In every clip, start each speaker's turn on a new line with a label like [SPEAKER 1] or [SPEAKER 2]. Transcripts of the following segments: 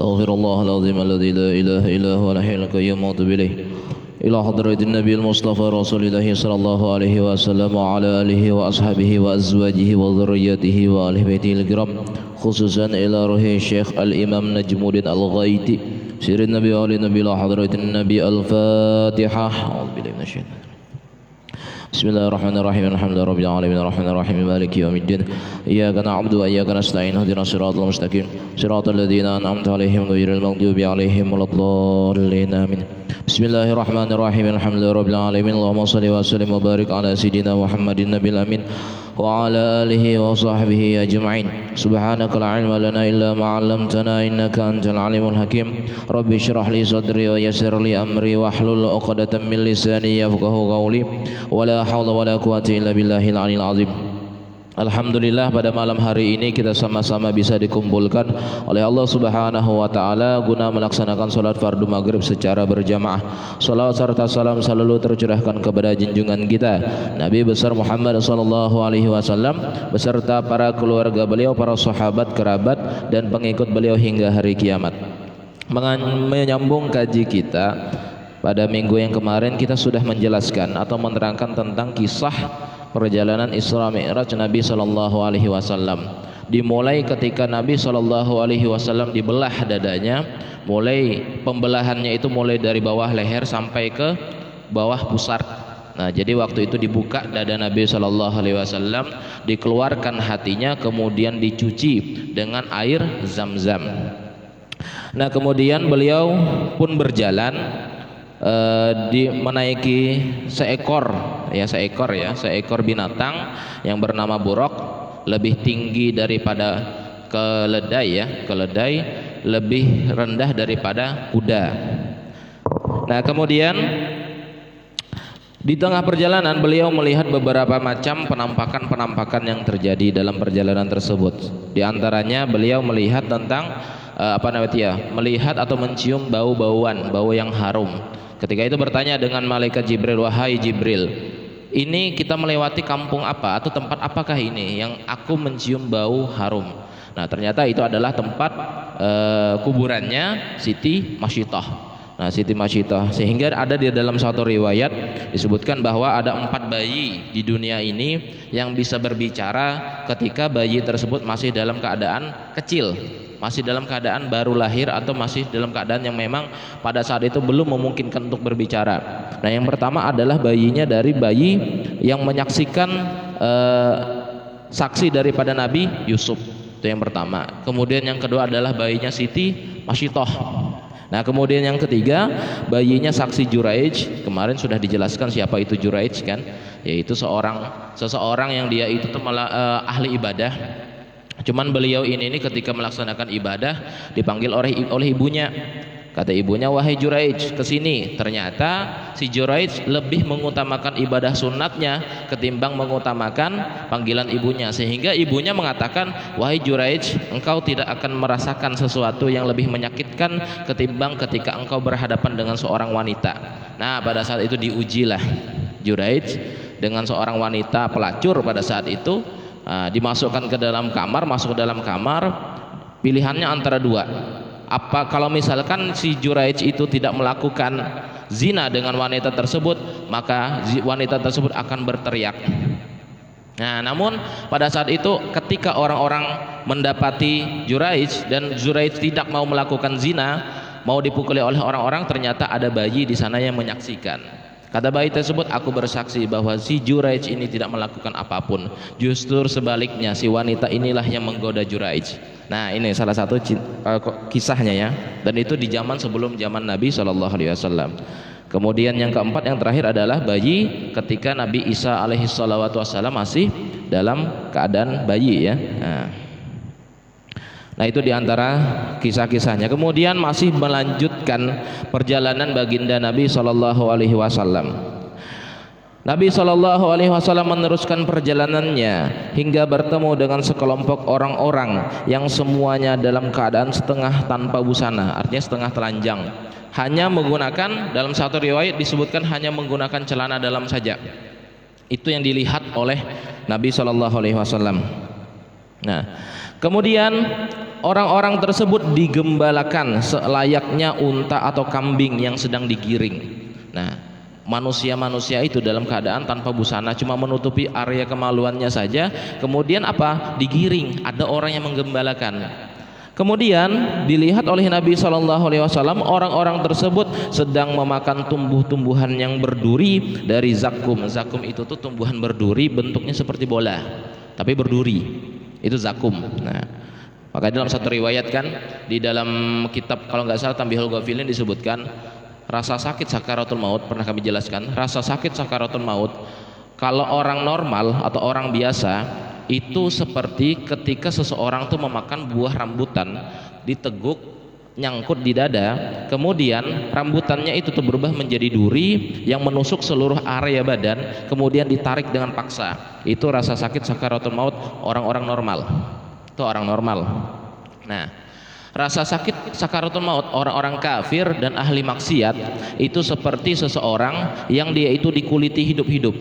[SPEAKER 1] أستغفر الله العظيم الذي لا إله إلا هو الحي القيوم وأتوب إليه إلى حضرة النبي المصطفى رسول الله صلى الله عليه وسلم وعلى آله وأصحابه وأزواجه وذريته وآل بيته الكرام خصوصا إلى روح الشيخ الإمام نجم الدين الغيتي سير النبي وآل النبي إلى حضرة النبي الفاتحة أعوذ بالله من الشيطان بسم الله الرحمن الرحيم الحمد لله رب العالمين الرحمن الرحيم مالك يوم الدين إياك نعبد وإياك نستعين اهدنا الصراط المستقيم صراط الذين أنعمت عليهم غير المغضوب عليهم ولا الضالين آمين بسم الله الرحمن الرحيم الحمد لله رب العالمين اللهم صل وسلم وبارك على سيدنا محمد النبي الأمين وعلى آله وصحبه أجمعين سبحانك لا علم لنا إلا ما علمتنا إنك أنت العليم الحكيم رب اشرح لي صدري ويسر لي أمري واحلل عقدة من لساني يفقهوا قولي ولا حول ولا قوة إلا بالله العلي العظيم. Alhamdulillah pada malam hari ini kita sama-sama bisa dikumpulkan oleh Allah Subhanahu wa taala guna melaksanakan salat fardu maghrib secara berjamaah. Salawat serta salam selalu tercurahkan kepada junjungan kita Nabi besar Muhammad sallallahu alaihi wasallam beserta para keluarga beliau, para sahabat, kerabat dan pengikut beliau hingga hari kiamat. Menyambung kaji kita pada minggu yang kemarin kita sudah menjelaskan atau menerangkan tentang kisah perjalanan Isra Mi'raj Nabi sallallahu alaihi wasallam. Dimulai ketika Nabi sallallahu alaihi wasallam dibelah dadanya, mulai pembelahannya itu mulai dari bawah leher sampai ke bawah pusar. Nah, jadi waktu itu dibuka dada Nabi sallallahu alaihi wasallam, dikeluarkan hatinya, kemudian dicuci dengan air Zam-Zam. Nah, kemudian beliau pun berjalan menaiki seekor binatang yang bernama buraq, lebih tinggi daripada keledai, lebih rendah daripada kuda. Nah, kemudian di tengah perjalanan beliau melihat beberapa macam penampakan yang terjadi dalam perjalanan tersebut. Di antaranya beliau melihat tentang melihat atau mencium bau yang harum. Ketika itu bertanya dengan malaikat Jibril, wahai Jibril, ini kita melewati kampung apa atau tempat apakah ini yang aku mencium bau harum? Nah, ternyata itu adalah tempat kuburannya Siti Masyitah. Nah, Siti Masyitah, sehingga ada di dalam satu riwayat disebutkan bahwa ada 4 bayi di dunia ini yang bisa berbicara ketika bayi tersebut masih dalam keadaan kecil, masih dalam keadaan baru lahir atau masih dalam keadaan yang memang pada saat itu belum memungkinkan untuk berbicara. Nah, yang pertama adalah bayinya dari bayi yang menyaksikan saksi daripada Nabi Yusuf, itu yang pertama. Kemudian yang kedua adalah bayinya Siti Masyitah. Nah, kemudian yang ketiga bayinya saksi Juraij. Kemarin sudah dijelaskan siapa itu Juraij kan, yaitu seseorang yang dia itu ahli ibadah. Cuman beliau ini ketika melaksanakan ibadah dipanggil oleh ibunya. Kata ibunya, wahai Juraij, kesini. Ternyata si Juraij lebih mengutamakan ibadah sunatnya ketimbang mengutamakan panggilan ibunya, sehingga ibunya mengatakan, wahai Juraij, engkau tidak akan merasakan sesuatu yang lebih menyakitkan ketimbang ketika engkau berhadapan dengan seorang wanita. Nah, pada saat itu diujilah Juraij dengan seorang wanita pelacur pada saat itu. Dimasukkan ke dalam kamar, pilihannya antara dua. Apa kalau misalkan si Juraij itu tidak melakukan zina dengan wanita tersebut, maka wanita tersebut akan berteriak. Nah, namun pada saat itu ketika orang-orang mendapati Juraij dan Juraij tidak mau melakukan zina, mau dipukuli oleh orang-orang, ternyata ada bayi di sana yang menyaksikan. Kata bayi tersebut, aku bersaksi bahwa si Juraij ini tidak melakukan apapun. Justru sebaliknya, si wanita inilah yang menggoda Juraij. Nah, ini salah satu kisahnya ya. Dan itu di zaman sebelum zaman Nabi SAW. Kemudian yang keempat, yang terakhir adalah bayi ketika Nabi Isa alaihissalam masih dalam keadaan bayi ya. Nah, itu diantara kisah-kisahnya. Kemudian masih melanjutkan perjalanan baginda Nabi Shallallahu Alaihi Wasallam. Nabi Shallallahu Alaihi Wasallam meneruskan perjalanannya hingga bertemu dengan sekelompok orang-orang yang semuanya dalam keadaan setengah tanpa busana, artinya setengah telanjang. Hanya menggunakan, dalam satu riwayat disebutkan hanya menggunakan celana dalam saja. Itu yang dilihat oleh Nabi Shallallahu Alaihi Wasallam. Nah, kemudian orang-orang tersebut digembalakan selayaknya unta atau kambing yang sedang digiring. Nah, manusia-manusia itu dalam keadaan tanpa busana, cuma menutupi area kemaluannya saja, kemudian apa? Digiring, ada orang yang menggembalakan. Kemudian dilihat oleh Nabi SAW, orang-orang tersebut sedang memakan tumbuh-tumbuhan yang berduri dari zakum. Zakum itu tuh tumbuhan berduri, bentuknya seperti bola tapi berduri, itu zakum. Nah, maka dalam satu riwayat kan, di dalam kitab kalau nggak salah Tambihul Ghafilin disebutkan, rasa sakit sakaratul maut, pernah kami jelaskan, rasa sakit sakaratul maut kalau orang normal atau orang biasa itu seperti ketika seseorang tuh memakan buah rambutan, diteguk, nyangkut di dada, kemudian rambutannya itu tuh berubah menjadi duri yang menusuk seluruh area badan, kemudian ditarik dengan paksa. Itu rasa sakit sakaratul maut orang-orang normal. Itu orang normal. Nah, rasa sakit sakaratul maut orang-orang kafir dan ahli maksiat itu seperti seseorang yang dia itu dikuliti hidup-hidup.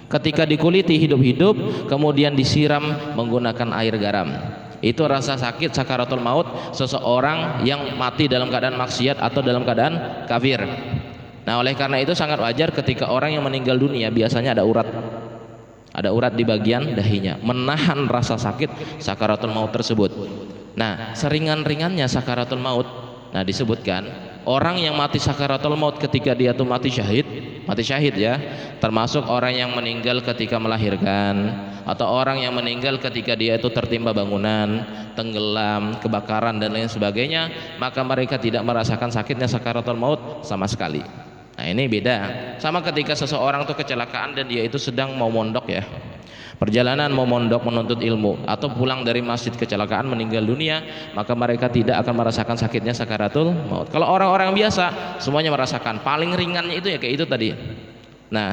[SPEAKER 1] Ketika dikuliti hidup-hidup kemudian disiram menggunakan air garam, itu rasa sakit sakaratul maut seseorang yang mati dalam keadaan maksiat atau dalam keadaan kafir. Nah, oleh karena itu sangat wajar ketika orang yang meninggal dunia biasanya ada urat di bagian dahinya, menahan rasa sakit sakaratul maut tersebut. Nah, seringan-ringannya sakaratul maut, nah disebutkan orang yang mati sakaratul maut ketika dia tuh mati syahid ya, termasuk orang yang meninggal ketika melahirkan, atau orang yang meninggal ketika dia itu tertimpa bangunan, tenggelam, kebakaran dan lain sebagainya, maka mereka tidak merasakan sakitnya sakaratul maut sama sekali. Nah, ini beda sama ketika seseorang tuh kecelakaan dan dia itu sedang mau mondok ya, perjalanan mau mondok menuntut ilmu, atau pulang dari masjid kecelakaan meninggal dunia, maka mereka tidak akan merasakan sakitnya sakaratul maut. Kalau orang-orang biasa semuanya merasakan. Paling ringannya itu ya kayak itu tadi. Nah,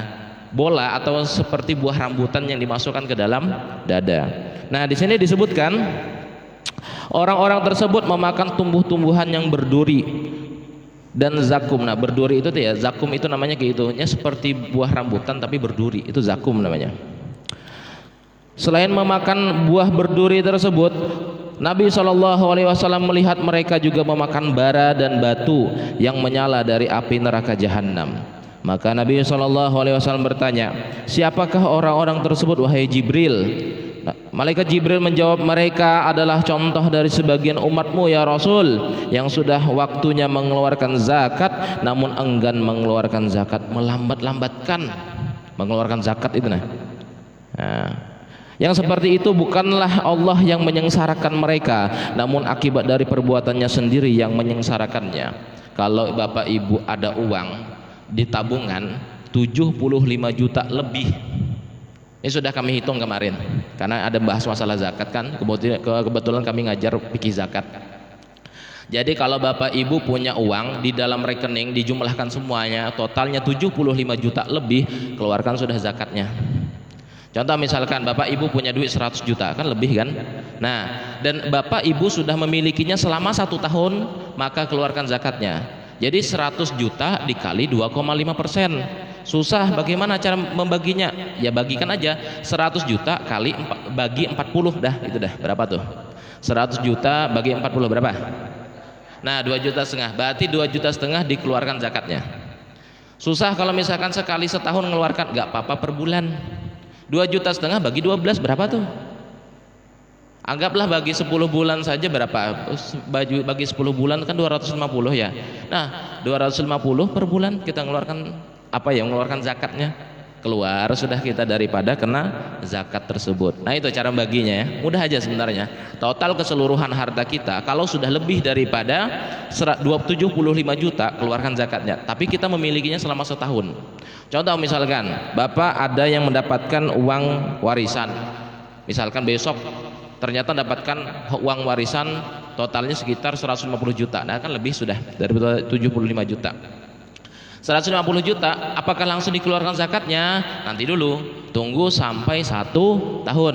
[SPEAKER 1] bola atau seperti buah rambutan yang dimasukkan ke dalam dada. Nah, di sini disebutkan orang-orang tersebut memakan tumbuh-tumbuhan yang berduri dan zakum. Nah, berduri itu tuh ya, zakum itu namanya kayak itunya seperti buah rambutan tapi berduri, itu zakum namanya. Selain memakan buah berduri tersebut, Nabi SAW melihat mereka juga memakan bara dan batu yang menyala dari api neraka jahanam. Maka Nabi SAW bertanya, siapakah orang-orang tersebut wahai Jibril? Malaikat Jibril menjawab, mereka adalah contoh dari sebagian umatmu ya Rasul, yang sudah waktunya mengeluarkan zakat namun enggan mengeluarkan zakat, melambat-lambatkan mengeluarkan zakat itu. Nah, yang seperti itu bukanlah Allah yang menyengsarakan mereka, namun akibat dari perbuatannya sendiri yang menyengsarakannya. Kalau bapak ibu ada uang di tabungan 75 juta lebih, ini sudah kami hitung kemarin karena ada bahas masalah zakat kan, kebetulan kami ngajar fikih zakat. Jadi kalau bapak ibu punya uang di dalam rekening dijumlahkan semuanya totalnya 75 juta lebih, keluarkan sudah zakatnya. Contoh misalkan bapak ibu punya duit 100 juta, kan lebih kan? Nah, dan bapak ibu sudah memilikinya selama 1 tahun, maka keluarkan zakatnya. Jadi 100 juta dikali 2,5%. Susah, bagaimana cara membaginya? Ya bagikan aja 100 juta kali bagi 40 dah, itu dah berapa tuh? 100 juta bagi 40 berapa? Nah, 2,5 juta, berarti 2,5 juta dikeluarkan zakatnya. Susah kalau misalkan sekali setahun mengeluarkan, nggak apa-apa per bulan. 2,5 juta bagi 12 berapa tuh? Anggaplah bagi 10 bulan saja berapa? Bagi 10 bulan kan 250 ya. Nah, 250 per bulan kita mengeluarkan apa ya? Mengeluarkan zakatnya. Keluar sudah kita daripada kena zakat tersebut. Nah, itu cara baginya ya. Mudah aja sebenarnya. Total keseluruhan harta kita kalau sudah lebih daripada 75 juta keluarkan zakatnya. Tapi kita memilikinya selama setahun. Contoh misalkan bapak ada yang mendapatkan uang warisan. Misalkan besok ternyata dapatkan uang warisan totalnya sekitar 150 juta. Nah, kan lebih sudah dari 75 juta. 150 juta, apakah langsung dikeluarkan zakatnya? Nanti dulu, tunggu sampai 1 tahun.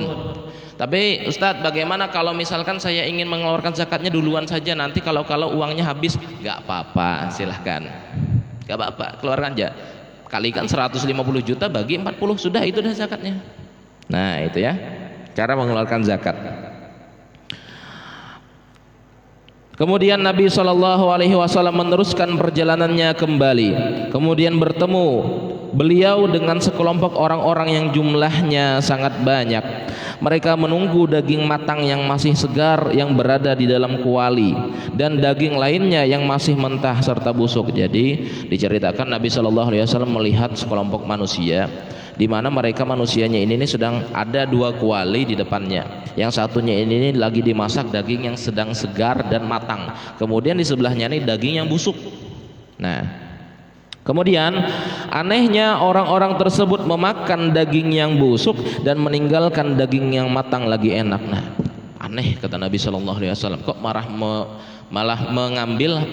[SPEAKER 1] Tapi Ustadz, bagaimana kalau misalkan saya ingin mengeluarkan zakatnya duluan saja, nanti kalau uangnya habis? Gak apa-apa, silahkan, gak apa-apa, keluarkan aja. Kalikan 150 juta bagi 40, sudah itu dah zakatnya. Nah, itu ya cara mengeluarkan zakat. Kemudian Nabi SAW meneruskan perjalanannya kembali. Kemudian bertemu beliau dengan sekelompok orang-orang yang jumlahnya sangat banyak. Mereka menunggu daging matang yang masih segar yang berada di dalam kuali, dan daging lainnya yang masih mentah serta busuk. Jadi diceritakan Nabi SAW melihat sekelompok manusia, di mana mereka manusianya ini sedang ada dua kuali di depannya. Yang satunya ini lagi dimasak daging yang sedang segar dan matang. Kemudian di sebelahnya ini daging yang busuk. Nah, kemudian anehnya orang-orang tersebut memakan daging yang busuk dan meninggalkan daging yang matang lagi enak. Nah, aneh kata Nabi SAW, kok malah mengambil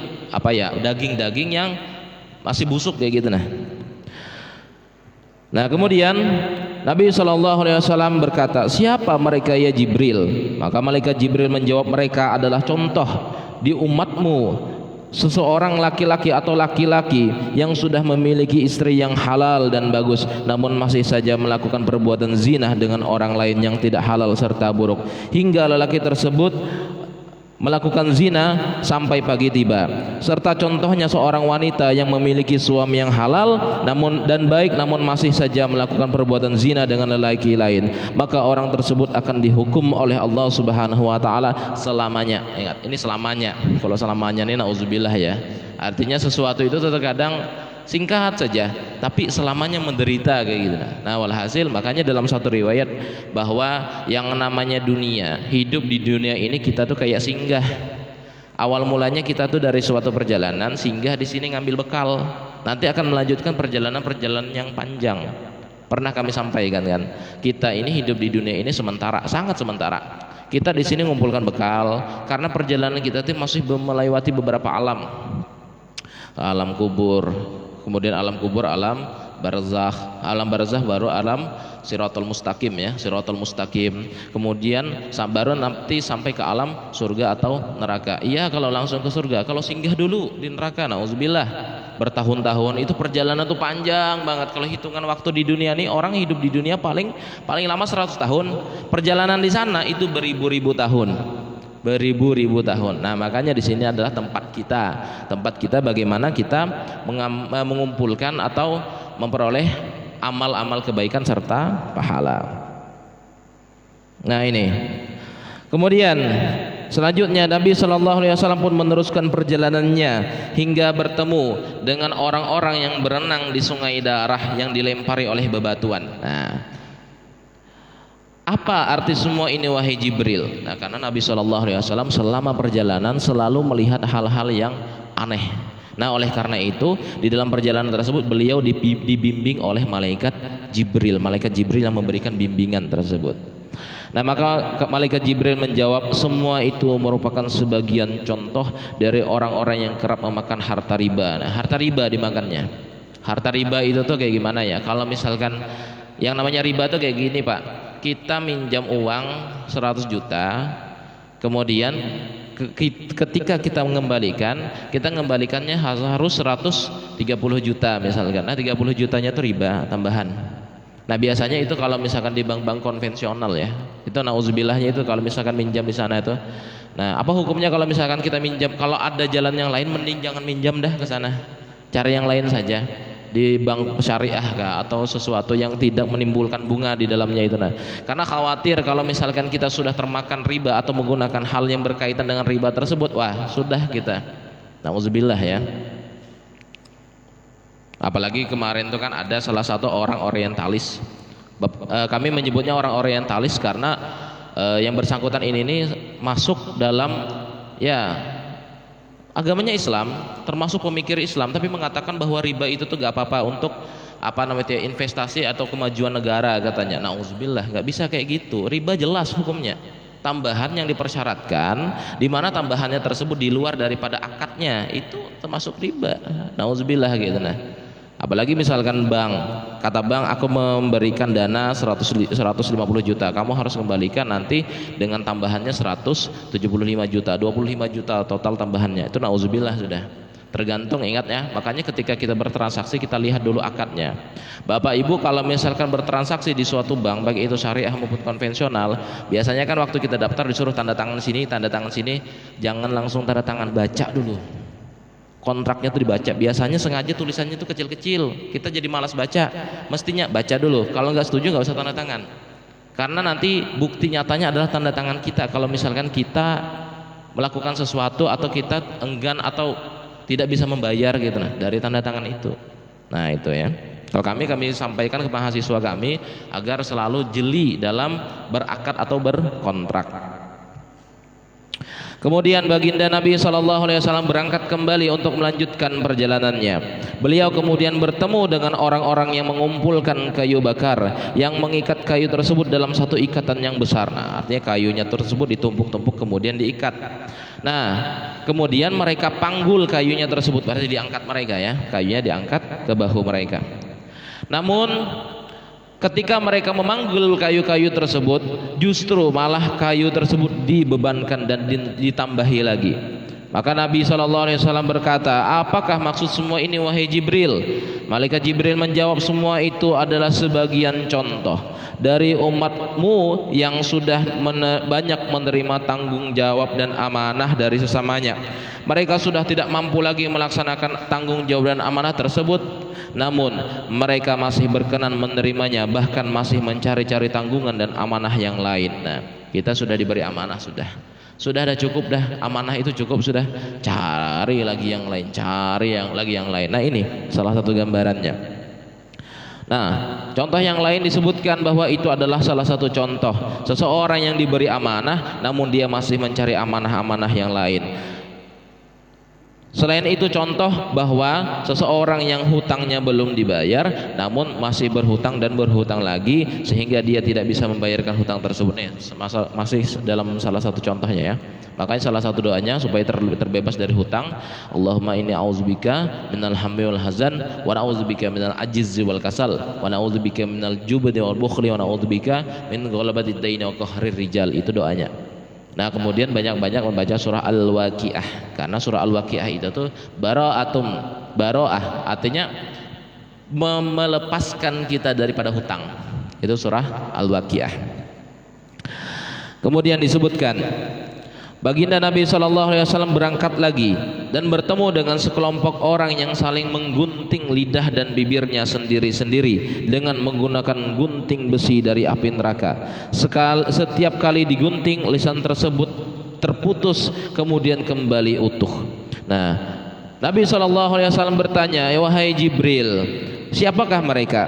[SPEAKER 1] daging-daging yang masih busuk kayak gitu. Nah kemudian Nabi SAW berkata, siapa mereka ya Jibril? Maka malaikat Jibril menjawab, mereka adalah contoh di umatmu seseorang laki-laki atau laki-laki yang sudah memiliki istri yang halal dan bagus, namun masih saja melakukan perbuatan zina dengan orang lain yang tidak halal serta buruk, hingga lelaki tersebut melakukan zina sampai pagi tiba. Serta contohnya seorang wanita yang memiliki suami yang halal dan baik, namun masih saja melakukan perbuatan zina dengan lelaki lain, maka orang tersebut akan dihukum oleh Allah Subhanahu wa taala selamanya. Ingat, ini selamanya. Kalau selamanya ini nauzubillah ya. Artinya sesuatu itu terkadang singkat saja tapi selamanya menderita kayak gitu. Nah walhasil makanya dalam satu riwayat bahwa yang namanya dunia, hidup di dunia ini kita tuh kayak singgah. Awal mulanya kita tuh dari suatu perjalanan singgah di sini ngambil bekal, nanti akan melanjutkan perjalanan yang panjang. Pernah kami sampaikan kan, kita ini hidup di dunia ini sementara, sangat sementara. Kita di sini mengumpulkan bekal karena perjalanan kita tuh masih melewati beberapa alam kubur. Kemudian alam kubur, alam barzakh baru alam siratal mustaqim ya, siratal mustaqim. Kemudian baru nanti sampai ke alam surga atau neraka. Iya kalau langsung ke surga, kalau singgah dulu di neraka nauzubillah bertahun-tahun, itu perjalanan tuh panjang banget. Kalau hitungan waktu di dunia nih, orang hidup di dunia paling lama 100 tahun, perjalanan di sana itu beribu-ribu tahun. Nah makanya di sini adalah tempat kita bagaimana kita mengumpulkan atau memperoleh amal-amal kebaikan serta pahala. Nah ini kemudian selanjutnya Nabi SAW pun meneruskan perjalanannya hingga bertemu dengan orang-orang yang berenang di sungai darah yang dilempari oleh bebatuan. Nah, apa arti semua ini wahai Jibril? Nah, karena Nabi SAW selama perjalanan selalu melihat hal-hal yang aneh. Nah, oleh karena itu di dalam perjalanan tersebut beliau dibimbing oleh malaikat Jibril yang memberikan bimbingan tersebut. Nah, maka malaikat Jibril menjawab, semua itu merupakan sebagian contoh dari orang-orang yang kerap memakan harta riba. Nah, harta riba dimakannya. Harta riba itu tuh kayak gimana ya? Kalau misalkan yang namanya riba tuh kayak gini, Pak. Kita minjam uang 100 juta, kemudian ketika kita mengembalikannya harus 130 juta misalkan. Nah 30 jutanya itu riba tambahan. Nah biasanya itu kalau misalkan di bank-bank konvensional ya, itu nauzubillahnya itu kalau misalkan minjam di sana itu. Nah apa hukumnya kalau misalkan kita minjam, kalau ada jalan yang lain mending jangan minjam dah ke sana, cari yang lain saja di bank syariah atau sesuatu yang tidak menimbulkan bunga di dalamnya itu. Nah, karena khawatir kalau misalkan kita sudah termakan riba atau menggunakan hal yang berkaitan dengan riba tersebut, wah sudah kita nauzubillah ya. Apalagi kemarin itu kan ada salah satu orang orientalis, kami menyebutnya orang orientalis karena yang bersangkutan ini masuk dalam ya agamanya Islam, termasuk pemikir Islam, tapi mengatakan bahwa riba itu tuh gak apa-apa untuk investasi atau kemajuan negara katanya. Nauzubillah, gak bisa kayak gitu. Riba jelas hukumnya, tambahan yang dipersyaratkan, di mana tambahannya tersebut di luar daripada akadnya, itu termasuk riba. Nauzubillah gitu. Nah, apalagi misalkan bank, kata bank aku memberikan dana 150 juta, kamu harus kembalikan nanti dengan tambahannya 175 juta, 25 juta total tambahannya. Itu nauzubillah sudah Tergantung, ingat ya, makanya ketika kita bertransaksi kita lihat dulu akadnya. Bapak Ibu kalau misalkan bertransaksi di suatu bank, baik itu syariah maupun konvensional, biasanya kan waktu kita daftar disuruh tanda tangan sini, jangan langsung tanda tangan, baca dulu. Kontraknya tuh dibaca, biasanya sengaja tulisannya tuh kecil-kecil, kita jadi malas baca. Mestinya baca dulu, kalau nggak setuju nggak usah tanda tangan. Karena nanti bukti nyatanya adalah tanda tangan kita kalau misalkan kita melakukan sesuatu atau kita enggan atau tidak bisa membayar gitu, nah dari tanda tangan itu. Nah itu ya, kalau kami sampaikan ke mahasiswa kami agar selalu jeli dalam berakad atau berkontrak. Kemudian baginda Nabi SAW berangkat kembali untuk melanjutkan perjalanannya. Beliau kemudian bertemu dengan orang-orang yang mengumpulkan kayu bakar, yang mengikat kayu tersebut dalam satu ikatan yang besar. Nah, artinya kayunya tersebut ditumpuk-tumpuk kemudian diikat. Nah, kemudian mereka panggul kayunya tersebut, berarti diangkat mereka ya, kayunya diangkat ke bahu mereka. Namun ketika mereka memanggul kayu-kayu tersebut, justru malah kayu tersebut dibebankan dan ditambahi lagi. Maka Nabi SAW berkata, apakah maksud semua ini wahai Jibril? Malaikat Jibril menjawab, semua itu adalah sebagian contoh dari umatmu yang sudah banyak menerima tanggung jawab dan amanah dari sesamanya. Mereka sudah tidak mampu lagi melaksanakan tanggung jawab dan amanah tersebut, namun mereka masih berkenan menerimanya, bahkan masih mencari-cari tanggungan dan amanah yang lain. Nah, kita sudah diberi amanah, sudah ada cukup dah, amanah itu cukup sudah, cari lagi yang lain, lagi yang lain. Nah ini salah satu gambarannya. Nah contoh yang lain disebutkan bahwa itu adalah salah satu contoh seseorang yang diberi amanah namun dia masih mencari amanah-amanah yang lain. Selain itu contoh bahwa seseorang yang hutangnya belum dibayar namun masih berhutang dan berhutang lagi sehingga dia tidak bisa membayarkan hutang tersebut, masih dalam salah satu contohnya ya. Makanya salah satu doanya supaya terbebas dari hutang, Allahumma inni a'udzubika minal hammi wal hazan wa na'udzubika minal ajzi wal kasal wa na'udzubika minal jubni wal bukhli wa na'udzubika min ghalabatid daini wa qahrir rijal. Itu doanya. Nah kemudian banyak-banyak membaca surah Al-Waqiah, karena surah Al-Waqiah itu tuh baro'ah, artinya melepaskan kita daripada hutang. Itu surah Al-Waqiah. Kemudian disebutkan baginda Nabi SAW berangkat lagi dan bertemu dengan sekelompok orang yang saling menggunting lidah dan bibirnya sendiri-sendiri dengan menggunakan gunting besi dari api neraka. Setiap kali digunting, lisan tersebut terputus kemudian kembali utuh. Nah, Nabi SAW bertanya, wahai Jibril, siapakah mereka?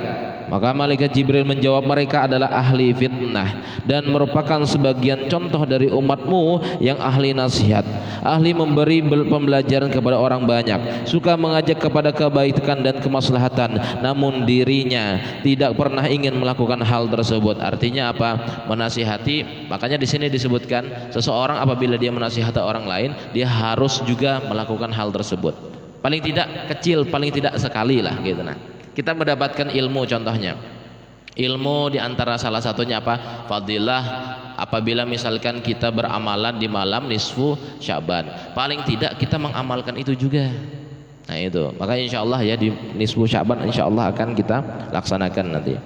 [SPEAKER 1] Maka malaikat Jibril menjawab, mereka adalah ahli fitnah dan merupakan sebagian contoh dari umatmu yang ahli nasihat, ahli memberi pembelajaran kepada orang banyak, suka mengajak kepada kebaikan dan kemaslahatan, namun dirinya tidak pernah ingin melakukan hal tersebut. Artinya apa? Menasihati. Makanya di sini disebutkan seseorang apabila dia menasihati orang lain, dia harus juga melakukan hal tersebut. Paling tidak kecil, paling tidak sekali lah gitu. Nah, kita mendapatkan ilmu, contohnya ilmu diantara salah satunya apa? Fadilah apabila misalkan kita beramalan di malam nisfu Sya'ban, paling tidak kita mengamalkan itu juga. Nah itu, maka insya Allah ya di nisfu Sya'ban insya Allah akan kita laksanakan nanti.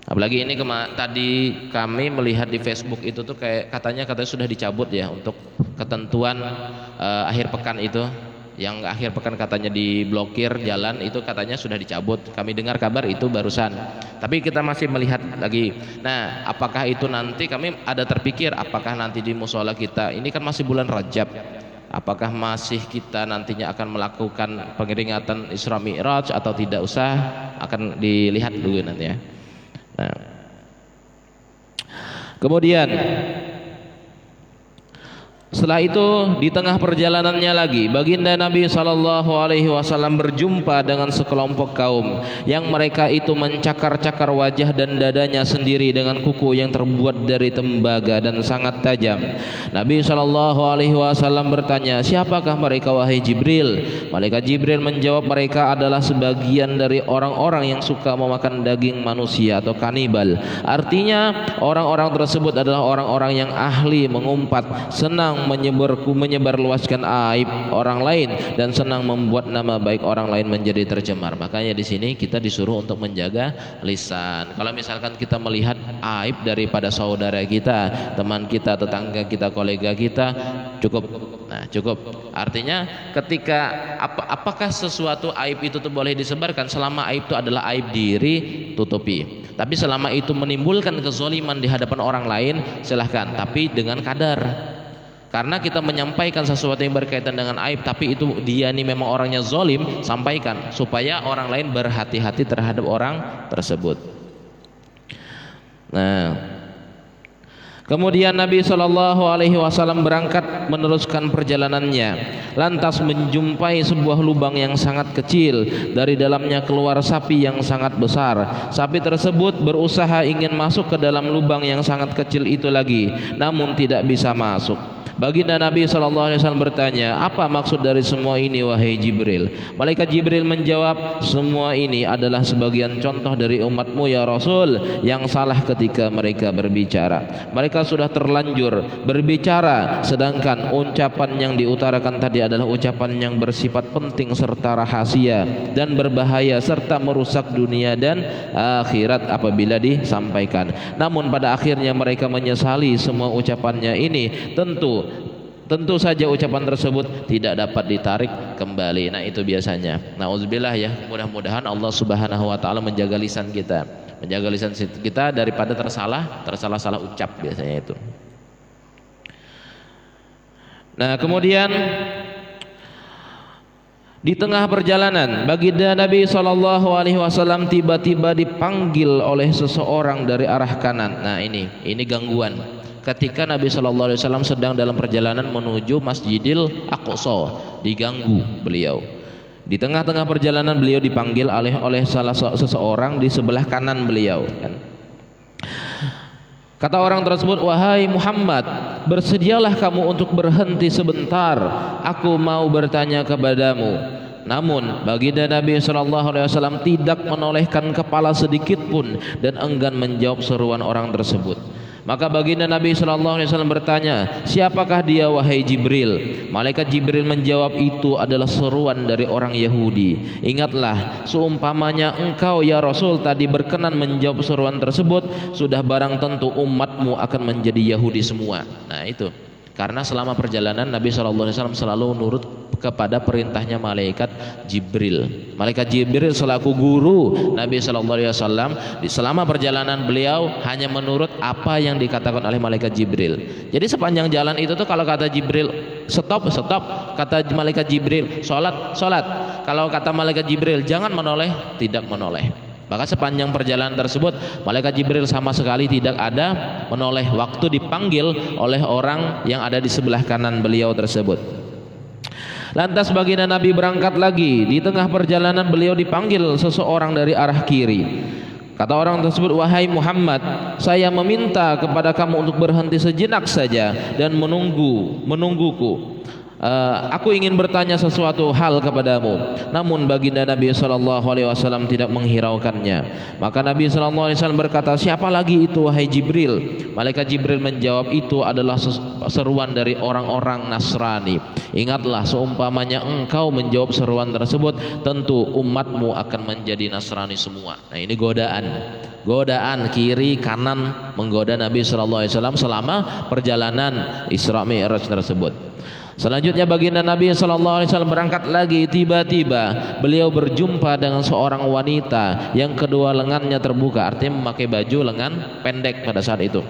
[SPEAKER 1] Apalagi ini tadi kami melihat di Facebook itu tuh katanya sudah dicabut ya untuk ketentuan akhir pekan itu. Yang akhir pekan katanya diblokir jalan itu katanya sudah dicabut. Kami dengar kabar itu barusan. Tapi kita masih melihat lagi. Nah, apakah itu nanti kami ada terpikir apakah nanti di musola kita ini kan masih bulan Rajab, apakah masih kita nantinya akan melakukan pengiringatan Isra Mi'raj atau tidak usah, akan dilihat dulu nanti ya. Nah, kemudian setelah itu di tengah perjalanannya lagi baginda Nabi SAW berjumpa dengan sekelompok kaum yang mereka itu mencakar-cakar wajah dan dadanya sendiri dengan kuku yang terbuat dari tembaga dan sangat tajam. Nabi SAW bertanya, siapakah mereka wahai Jibril? Malaikat Jibril menjawab, mereka adalah sebagian dari orang-orang yang suka memakan daging manusia atau kanibal. Artinya orang-orang tersebut adalah orang-orang yang ahli mengumpat, senang senang menyebarluaskan aib orang lain dan senang membuat nama baik orang lain menjadi tercemar. Makanya di sini kita disuruh untuk menjaga lisan. Kalau misalkan kita melihat aib daripada saudara kita, teman kita, tetangga kita, kolega kita, cukup. Nah, cukup. Artinya ketika apakah sesuatu aib itu tuh boleh disebarkan? Selama aib itu adalah aib diri, tutupi. Tapi selama itu menimbulkan kezaliman di hadapan orang lain, silahkan, tapi dengan kadar. Karena kita menyampaikan sesuatu yang berkaitan dengan aib, tapi itu dia ini memang orangnya zalim, sampaikan supaya orang lain berhati-hati terhadap orang tersebut. Nah, kemudian Nabi SAW berangkat meneruskan perjalanannya. Lantas menjumpai sebuah lubang yang sangat kecil. Dari dalamnya keluar sapi yang sangat besar. Sapi tersebut berusaha ingin masuk ke dalam lubang yang sangat kecil itu lagi, namun tidak bisa masuk. Baginda Nabi SAW bertanya, apa maksud dari semua ini wahai Jibril? Malaikat Jibril menjawab, semua ini adalah sebagian contoh dari umatmu ya Rasul yang salah ketika mereka berbicara. Mereka sudah terlanjur berbicara, sedangkan ucapan yang diutarakan tadi adalah ucapan yang bersifat penting serta rahasia dan berbahaya serta merusak dunia dan akhirat apabila disampaikan. Namun pada akhirnya mereka menyesali semua ucapannya ini. Tentu saja ucapan tersebut tidak dapat ditarik kembali. Nah, itu biasanya. Nauzubillah ya. Mudah-mudahan Allah Subhanahu wa taala menjaga lisan kita. Menjaga lisan kita daripada tersalah ucap biasanya itu. Nah, kemudian di tengah perjalanan baginda Nabi SAW tiba-tiba dipanggil oleh seseorang dari arah kanan. Nah, ini gangguan. Ketika Nabi SAW sedang dalam perjalanan menuju Masjidil Aqsa, diganggu beliau. Di tengah-tengah perjalanan beliau dipanggil oleh seseorang di sebelah kanan beliau. Kata orang tersebut, wahai Muhammad, bersedialah kamu untuk berhenti sebentar. Aku mau bertanya kepadamu. Namun baginda Nabi SAW tidak menolehkan kepala sedikit pun dan enggan menjawab seruan orang tersebut. Maka baginda Nabi SAW bertanya, siapakah dia wahai Jibril? Malaikat Jibril menjawab, itu adalah seruan dari orang Yahudi. Ingatlah, seumpamanya engkau ya Rasul tadi berkenan menjawab seruan tersebut, sudah barang tentu umatmu akan menjadi Yahudi semua. Nah, itu karena selama perjalanan Nabi SAW selalu nurut kepada perintahnya malaikat Jibril. Malaikat Jibril selaku guru Nabi SAW, selama perjalanan beliau hanya menurut apa yang dikatakan oleh malaikat Jibril. Jadi sepanjang jalan itu tuh kalau kata Jibril stop, kata malaikat Jibril sholat. Kalau kata malaikat Jibril jangan menoleh, tidak menoleh. Maka sepanjang perjalanan tersebut malaikat Jibril sama sekali tidak ada menoleh waktu dipanggil oleh orang yang ada di sebelah kanan beliau tersebut. Lantas baginda Nabi berangkat lagi. Di tengah perjalanan beliau dipanggil seseorang dari arah kiri. Kata orang tersebut, wahai Muhammad, saya meminta kepada kamu untuk berhenti sejenak saja dan menungguku. Aku ingin bertanya sesuatu hal kepadamu. Namun baginda Nabi SAW tidak menghiraukannya. Maka Nabi SAW berkata, siapa lagi itu wahai Jibril? Malaikat Jibril menjawab, itu adalah seruan dari orang-orang Nasrani. Ingatlah, seumpamanya engkau menjawab seruan tersebut, tentu umatmu akan menjadi Nasrani semua. Nah, ini godaan kiri kanan menggoda Nabi SAW selama perjalanan Isra Mi'raj tersebut. Selanjutnya baginda Nabi SAW berangkat lagi. Tiba-tiba beliau berjumpa dengan seorang wanita yang kedua lengannya terbuka, artinya memakai baju lengan pendek pada saat itu.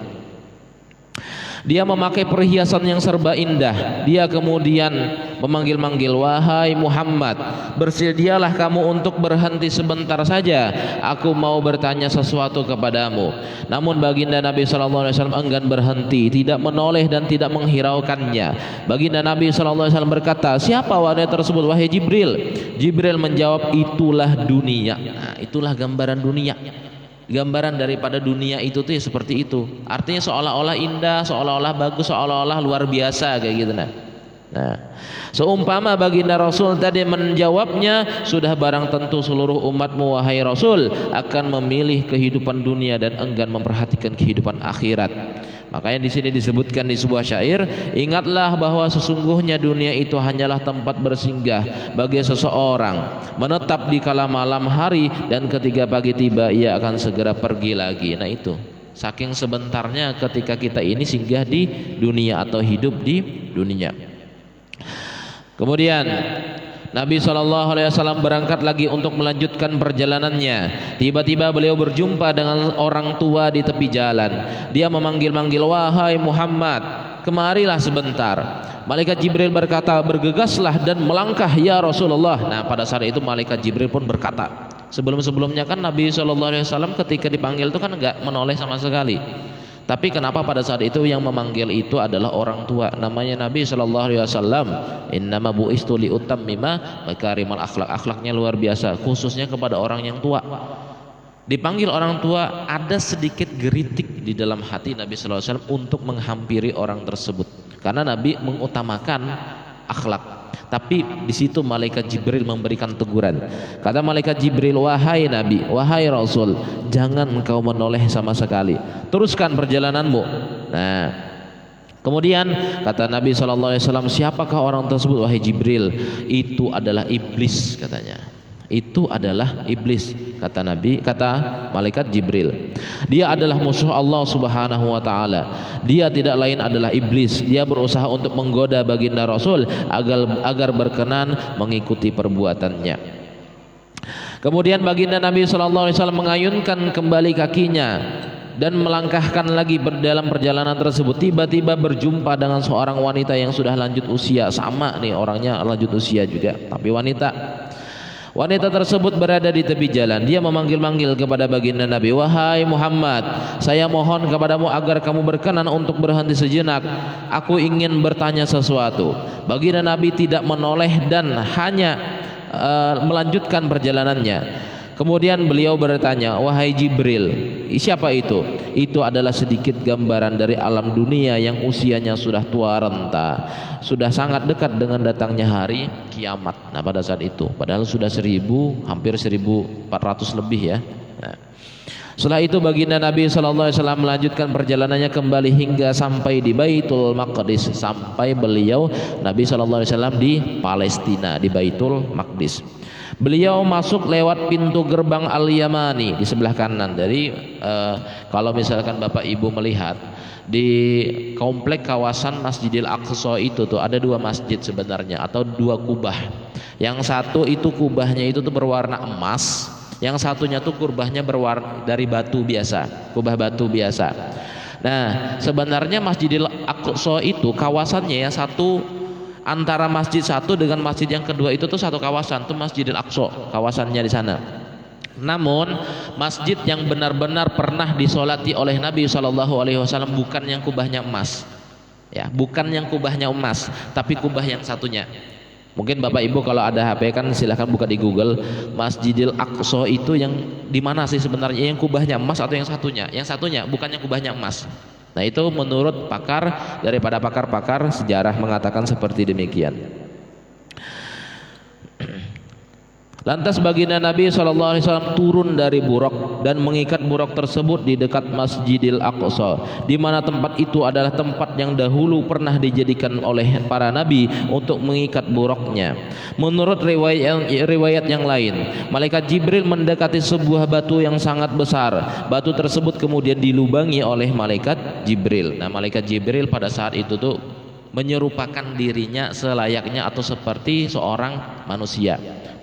[SPEAKER 1] Dia memakai perhiasan yang serba indah. Dia kemudian memanggil-manggil, wahai Muhammad, bersedialah kamu untuk berhenti sebentar saja. Aku mau bertanya sesuatu kepadamu. Namun baginda Nabi SAW enggan berhenti, tidak menoleh dan tidak menghiraukannya. Baginda Nabi SAW berkata, siapa wanita tersebut wahai Jibril? Jibril menjawab, itulah dunia. Nah, itulah gambaran dunia. Gambaran daripada dunia itu tuh ya seperti itu. Artinya seolah-olah indah, seolah-olah bagus, seolah-olah luar biasa kayak gitu. Nah, seumpama baginda Rasul tadi menjawabnya, sudah barang tentu seluruh umatmu wahai Rasul akan memilih kehidupan dunia dan enggan memperhatikan kehidupan akhirat. Makanya di sini disebutkan di sebuah syair, ingatlah bahwa sesungguhnya dunia itu hanyalah tempat bersinggah bagi seseorang, menetap di kala malam hari, dan ketika pagi tiba ia akan segera pergi lagi. Nah itu, saking sebentarnya ketika kita ini singgah di dunia atau hidup di dunia. Kemudian Nabi SAW berangkat lagi untuk melanjutkan perjalanannya. Tiba-tiba beliau berjumpa dengan orang tua di tepi jalan. Dia memanggil-manggil, wahai Muhammad, kemarilah sebentar. Malaikat Jibril berkata, bergegaslah dan melangkah ya Rasulullah. Nah pada saat itu malaikat Jibril pun berkata, sebelum-sebelumnya kan Nabi SAW ketika dipanggil itu kan enggak menoleh sama sekali. Tapi kenapa pada saat itu yang memanggil itu adalah orang tua? Namanya Nabi SAW, innama bu'istu liutammima makarimal akhlak. Akhlaknya luar biasa, khususnya kepada orang yang tua. Dipanggil orang tua, ada sedikit geritik di dalam hati Nabi SAW untuk menghampiri orang tersebut, karena Nabi mengutamakan akhlak. Tapi di situ malaikat Jibril memberikan teguran. Kata malaikat Jibril, wahai Nabi, wahai Rasul, jangan engkau menoleh sama sekali. Teruskan perjalananmu. Nah, kemudian kata Nabi SAW, siapakah orang tersebut wahai Jibril? Itu adalah iblis katanya. Itu adalah iblis, kata Nabi, kata malaikat Jibril. Dia adalah musuh Allah Subhanahu wa taala. Dia tidak lain adalah iblis. Dia berusaha untuk menggoda baginda Rasul agar berkenan mengikuti perbuatannya. Kemudian baginda Nabi SAW mengayunkan kembali kakinya dan melangkahkan lagi dalam perjalanan tersebut. Tiba-tiba berjumpa dengan seorang wanita yang sudah lanjut usia. Sama nih, orangnya lanjut usia juga, tapi wanita. Wanita tersebut berada di tepi jalan. Dia memanggil-manggil kepada baginda Nabi, wahai Muhammad, saya mohon kepadamu agar kamu berkenan untuk berhenti sejenak. Aku ingin bertanya sesuatu. Baginda Nabi tidak menoleh dan hanya melanjutkan perjalanannya. Kemudian beliau bertanya, wahai Jibril, siapa itu? Itu adalah sedikit gambaran dari alam dunia yang usianya sudah tua renta, sudah sangat dekat dengan datangnya hari kiamat. Nah pada saat itu, padahal sudah hampir 1400 lebih ya. Nah, setelah itu baginda Nabi SAW melanjutkan perjalanannya kembali hingga sampai di Baitul Maqdis. Sampai beliau Nabi SAW di Palestina, di Baitul Maqdis. Beliau masuk lewat pintu gerbang Al-Yamani di sebelah kanan. Dari kalau misalkan Bapak Ibu melihat di komplek kawasan Masjidil Aqsa itu tuh ada dua masjid sebenarnya, atau dua kubah. Yang satu itu kubahnya itu tuh berwarna emas, yang satunya tuh kubahnya berwarna dari batu biasa, kubah batu biasa. Nah sebenarnya Masjidil Aqsa itu kawasannya ya satu, antara masjid satu dengan masjid yang kedua itu tuh satu kawasan, tuh Masjidil Aqsa kawasannya di sana. Namun masjid yang benar-benar pernah disolati oleh Nabi SAW bukan yang kubahnya emas, ya, bukan yang kubahnya emas, tapi kubah yang satunya. Mungkin Bapak Ibu kalau ada HP kan silahkan buka di Google, Masjidil Aqsa itu yang di mana sih sebenarnya, yang kubahnya emas atau yang satunya? Yang satunya, bukan yang kubahnya emas. Nah itu menurut pakar, daripada pakar-pakar sejarah mengatakan seperti demikian. Lantas baginda Nabi SAW turun dari buraq dan mengikat buraq tersebut di dekat Masjidil Aqsa, di mana tempat itu adalah tempat yang dahulu pernah dijadikan oleh para nabi untuk mengikat buraqnya. Menurut riwayat yang lain, malaikat Jibril mendekati sebuah batu yang sangat besar. Batu tersebut kemudian dilubangi oleh malaikat Jibril. Nah malaikat Jibril pada saat itu tuh menyerupakan dirinya selayaknya atau seperti seorang manusia.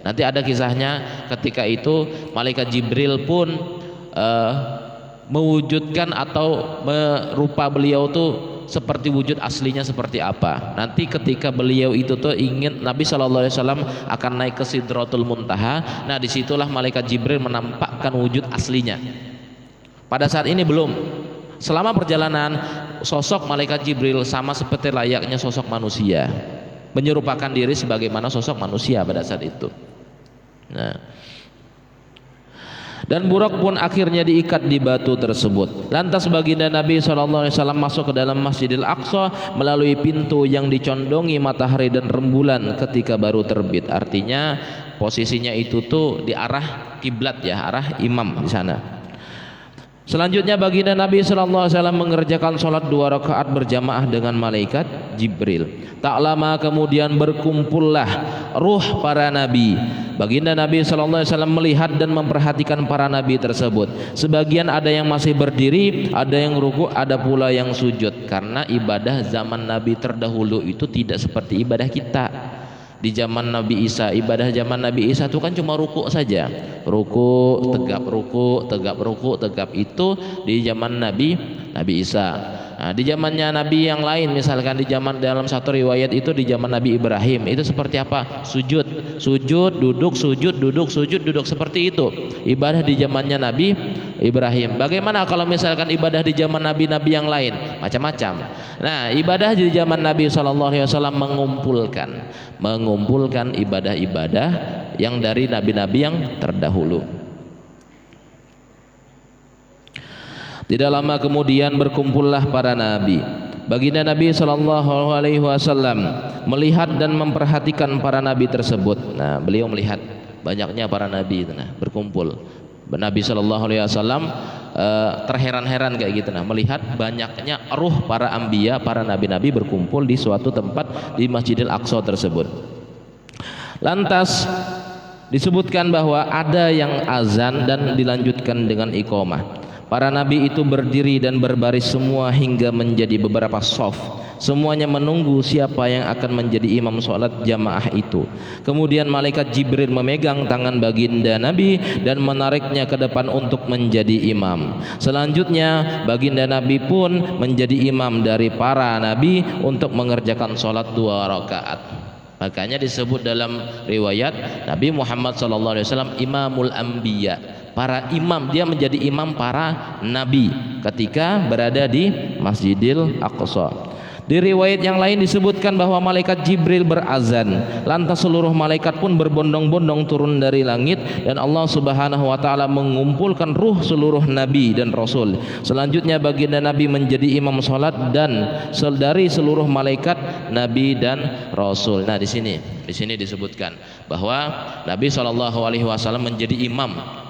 [SPEAKER 1] Nanti ada kisahnya, ketika itu malaikat Jibril pun mewujudkan atau merupa beliau tuh seperti wujud aslinya seperti apa. Nanti ketika beliau itu tuh ingin, Nabi SAW akan naik ke Sidratul Muntaha. Nah disitulah malaikat Jibril menampakkan wujud aslinya. Pada saat ini belum. Selama perjalanan sosok malaikat Jibril sama seperti layaknya sosok manusia, menyerupakan diri sebagaimana sosok manusia pada saat itu. Nah, dan buraq pun akhirnya diikat di batu tersebut. Lantas baginda Nabi SAW masuk ke dalam Masjidil Aqsa melalui pintu yang dicondongi matahari dan rembulan ketika baru terbit. Artinya posisinya itu tuh di arah kiblat ya, arah imam di sana. Selanjutnya baginda Nabi sallallahu alaihi wasallam mengerjakan sholat 2 rakaat berjamaah dengan malaikat Jibril. Tak lama kemudian berkumpullah ruh para nabi. Baginda Nabi sallallahu alaihi wasallam melihat dan memperhatikan para nabi tersebut. Sebagian ada yang masih berdiri, ada yang ruku', ada pula yang sujud. Karena ibadah zaman Nabi terdahulu itu tidak seperti ibadah kita. Di zaman Nabi Isa, ibadah zaman Nabi Isa itu kan cuma ruku saja, ruku tegap, ruku tegap, ruku tegap. Itu di zaman Nabi Isa. Nah, di zamannya Nabi yang lain, misalkan di zaman, dalam satu riwayat itu di zaman Nabi Ibrahim, itu seperti apa? Sujud, sujud, duduk, sujud, duduk, sujud, duduk, seperti itu ibadah di zamannya Nabi Ibrahim. Bagaimana kalau misalkan ibadah di zaman nabi-nabi yang lain? Macam-macam. Nah, ibadah di zaman Nabi SAW mengumpulkan ibadah-ibadah yang dari nabi-nabi yang terdahulu. Tidak lama kemudian berkumpullah para nabi. Baginda Nabi sallallahu alaihi wasallam melihat dan memperhatikan para nabi tersebut. Nah, beliau melihat banyaknya para nabi itu, nah, berkumpul. Nabi sallallahu alaihi wasallam terheran-heran kayak gitu, nah, melihat banyaknya ruh para anbiya, para nabi-nabi berkumpul di suatu tempat di Masjidil Aqsa tersebut. Lantas disebutkan bahwa ada yang azan dan dilanjutkan dengan iqamah. Para nabi itu berdiri dan berbaris semua hingga menjadi beberapa shaf. Semuanya menunggu siapa yang akan menjadi imam sholat jamaah itu. Kemudian malaikat Jibril memegang tangan baginda Nabi dan menariknya ke depan untuk menjadi imam. Selanjutnya baginda Nabi pun menjadi imam dari para nabi untuk mengerjakan sholat 2 rakaat. Makanya disebut dalam riwayat Nabi Muhammad SAW imamul anbiya, para imam, dia menjadi imam para nabi ketika berada di Masjidil Aqsa. Di riwayat yang lain disebutkan bahwa malaikat Jibril berazan, lantas seluruh malaikat pun berbondong-bondong turun dari langit dan Allah Subhanahu wa taala mengumpulkan ruh seluruh nabi dan rasul. Selanjutnya baginda Nabi menjadi imam salat dan dari seluruh malaikat, nabi dan rasul. Nah, di sini disebutkan bahwa Nabi SAW menjadi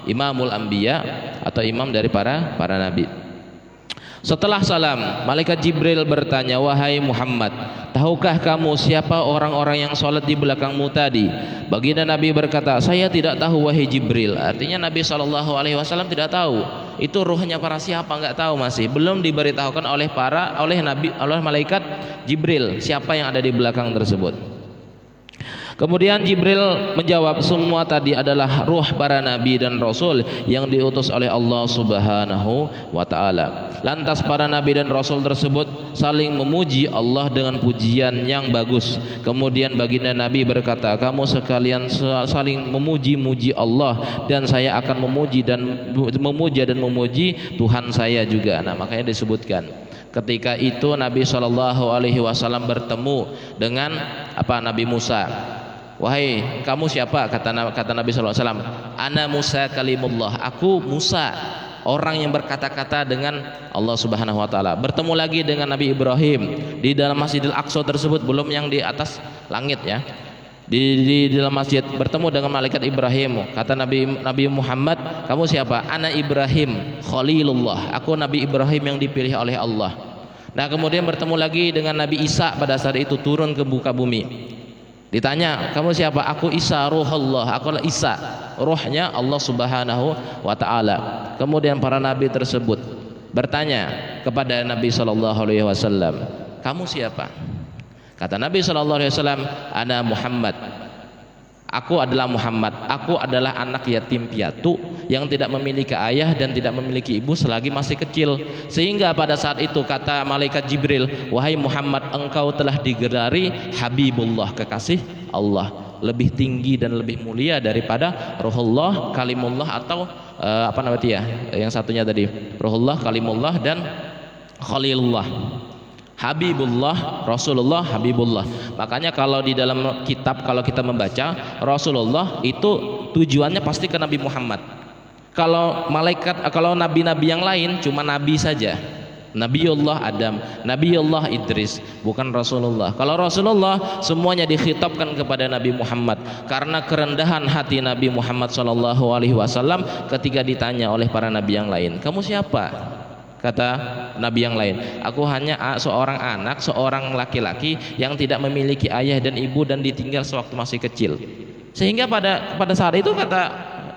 [SPEAKER 1] imamul anbiya atau imam dari para nabi. Setelah salam, malaikat Jibril bertanya, "Wahai Muhammad, tahukah kamu siapa orang-orang yang sholat di belakangmu tadi?" Baginda Nabi berkata, "Saya tidak tahu wahai Jibril." Artinya Nabi SAW tidak tahu itu ruhnya para siapa, nggak tahu, masih belum diberitahukan oleh malaikat Jibril siapa yang ada di belakang tersebut. Kemudian Jibril menjawab, semua tadi adalah ruh para nabi dan rasul yang diutus oleh Allah Subhanahu wa taala. Lantas para nabi dan rasul tersebut saling memuji Allah dengan pujian yang bagus. Kemudian baginda Nabi berkata, "Kamu sekalian saling memuji Allah dan saya akan memuja dan memuji Tuhan saya juga." Nah, makanya disebutkan ketika itu Nabi SAW bertemu dengan Nabi Musa. "Wahai kamu siapa?" kata Nabi SAW. "Ana Musa kalimullah." Aku Musa, orang yang berkata-kata dengan Allah Subhanahu wa taala. Bertemu lagi dengan Nabi Ibrahim di dalam Masjidil Aqsa tersebut, belum yang di atas langit ya. Di dalam masjid bertemu dengan malaikat Ibrahim. Kata Nabi Muhammad, "Kamu siapa?" "Ana Ibrahim Khalilullah." Aku Nabi Ibrahim yang dipilih oleh Allah. Nah, kemudian bertemu lagi dengan Nabi Isa pada saat itu turun ke muka bumi. Ditanya, "Kamu siapa?" "Aku Isa ruhullah." Aku Isa, rohnya Allah Subhanahu wa taala. Kemudian para nabi tersebut bertanya kepada Nabi sallallahu alaihi wasallam, "Kamu siapa?" Kata Nabi sallallahu alaihi wasallam, "Ana Muhammad." Aku adalah Muhammad. Aku adalah anak yatim piatu yang tidak memiliki ayah dan tidak memiliki ibu selagi masih kecil. Sehingga pada saat itu kata malaikat Jibril, "Wahai Muhammad, engkau telah digelari Habibullah, kekasih Allah, lebih tinggi dan lebih mulia daripada Ruhullah, Kalimullah atau yang satunya tadi, Ruhullah, Kalimullah dan Khalilullah." Habibullah, Rasulullah, Habibullah. Makanya kalau di dalam kitab, kalau kita membaca Rasulullah itu tujuannya pasti ke Nabi Muhammad. Kalau nabi-nabi yang lain cuma nabi saja. Nabiullah Adam, Nabiullah Idris, bukan Rasulullah. Kalau Rasulullah semuanya dikhitabkan kepada Nabi Muhammad karena kerendahan hati Nabi Muhammad SAW ketika ditanya oleh para nabi yang lain, kamu siapa? Kata nabi yang lain, aku hanya seorang anak, seorang laki-laki yang tidak memiliki ayah dan ibu dan ditinggal sewaktu masih kecil. Sehingga pada saat itu kata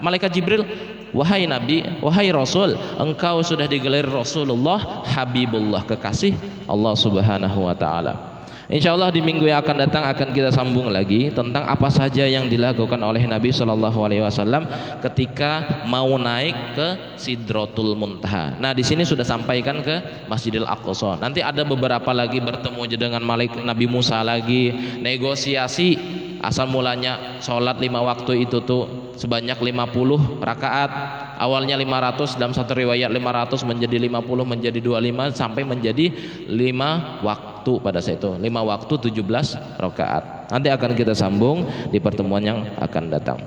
[SPEAKER 1] malaikat Jibril, wahai Nabi, wahai Rasul, engkau sudah digelar Rasulullah, Habibullah, kekasih Allah Subhanahu wa Ta'ala. Insyaallah di minggu yang akan datang akan kita sambung lagi tentang apa saja yang dilakukan oleh Nabi Shallallahu Alaihi Wasallam ketika mau naik ke Sidratul Muntaha. Nah, di sini sudah sampaikan ke Masjidil Aqsa. Nanti ada beberapa lagi bertemu dengan malaikat Nabi Musa lagi, negosiasi. Asal mulanya sholat 5 waktu itu tuh sebanyak 50 rakaat, awalnya 500, dalam satu riwayat 500 menjadi 50 menjadi 25 sampai menjadi 5 waktu pada saat itu, 5 waktu 17 rakaat. Nanti akan kita sambung di pertemuan yang akan datang.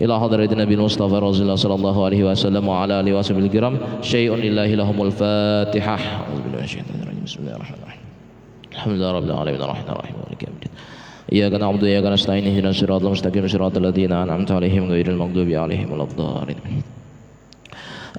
[SPEAKER 1] Ila hadratin Nabi Mustafa Rasulullah sallallahu alaihi wasallam wa ala alihi wasallam kiram syai'un lillahi lahumul fatihah. Auzubillahi minasyaitonir rajim. Bismillahirrahmanirrahim. Alhamdulillahirabbil alamin arrahmanir rahim maliki yaumiddin. Iyyaka na'budu wa iyyaka nasta'in ihdinas siratal mustaqim siratal ladzina an'amta 'alaihim ghairil maghdubi 'alaihim waladdallin.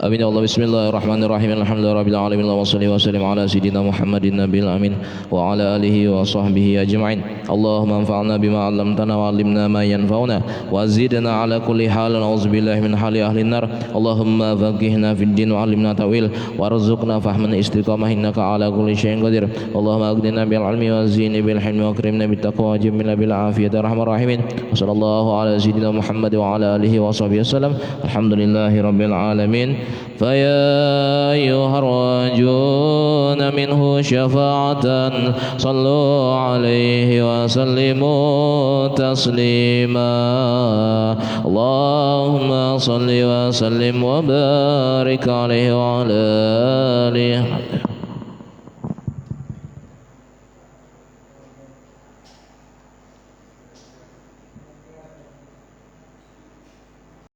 [SPEAKER 1] Amin ya Allah. Bismillahirrahmanirrahim. Alhamdulillahirabbil alamin. Wa shalli wa sallim ala sayyidina Muhammadin nabiyil amin wa ala alihi wa sahbihi ajma'in. Allahumma anfa'na bima 'allamtana wa 'allimna ma yanfa'una wa zidna ala kulli halin. A'udzubillahi min hali ahli nar. Allahumma faqihna fid din wa 'allimna ta'wil warzuqna fahman istiqamah innaka ala kulli syai'in qadir. Allahumma aghnina bil 'ilmi wa zini bil hilmi wa akrimna bit taqwa wa jimilna bil 'afiyati arhamar rahimin. Wa sallallahu ala sayyidina Muhammad wa ala alihi wa sahbihi wasallam. Alhamdulillahi rabbil alamin. فيا أيها الراجون منه شفاعة صلوا عليه وسلموا تسليما اللهم صل وسلم وبارك عليه وعلى آله